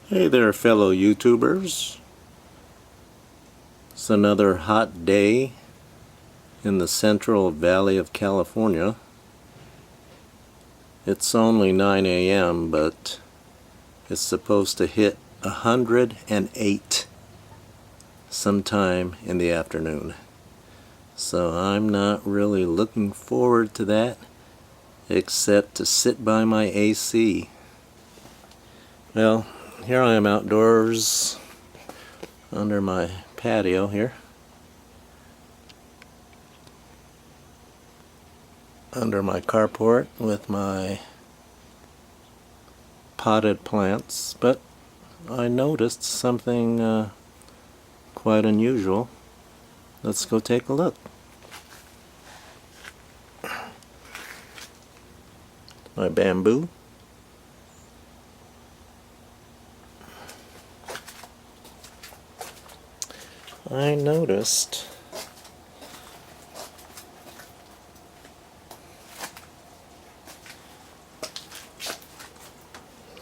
Hey there, fellow YouTubers. It's another hot day in the Central Valley of California. It's only 9 a.m., but it's supposed to hit 108 sometime in the afternoon. So I'm not really looking forward to that, except to sit by my AC. Well, here I am outdoors under my patio here, under my carport with my potted plants, but I noticed something quite unusual. Let's go take a look. My bamboo. I noticed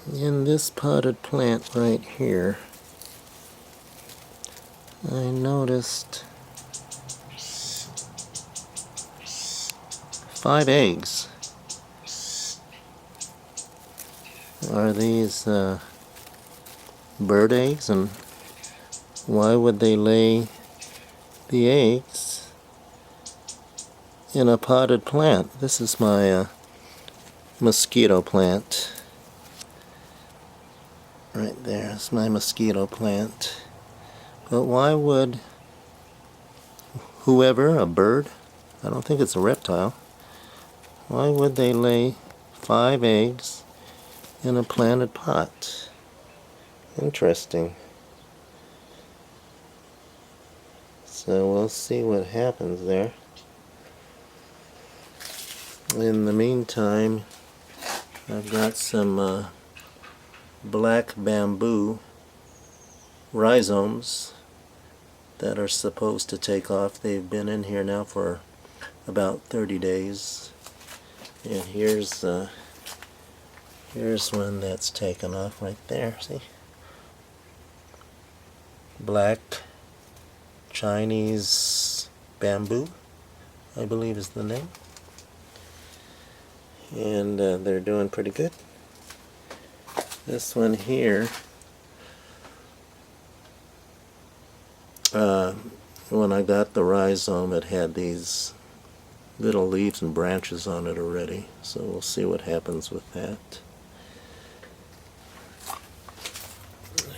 in this potted plant right here, I noticed 5 eggs. Are these bird eggs, and why would they lay the eggs in a potted plant? This is my mosquito plant. Right there is my mosquito plant. But why would whoever, a bird, I don't think it's a reptile, why would they lay 5 eggs in a planted pot? Interesting. So we'll see what happens there. In the meantime, I've got some black bamboo rhizomes that are supposed to take off. They've been in here now for about 30 days. And here's one that's taken off right there, see? Black Chinese bamboo, I believe is the name. And they're doing pretty good. This one here, when I got the rhizome, it had these little leaves and branches on it already, so we'll see what happens with that.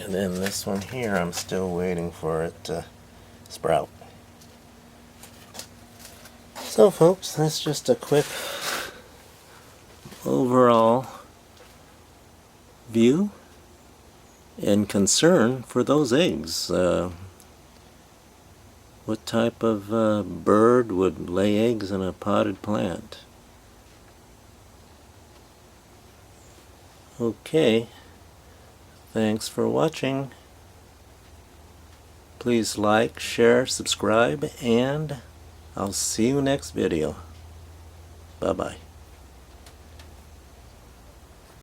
And then this one here, I'm still waiting for it to sprout. So folks, that's just a quick overall view and concern for those eggs. What type of bird would lay eggs in a potted plant? Okay, thanks for watching. Please like, share, subscribe, and I'll see you next video. Bye-bye.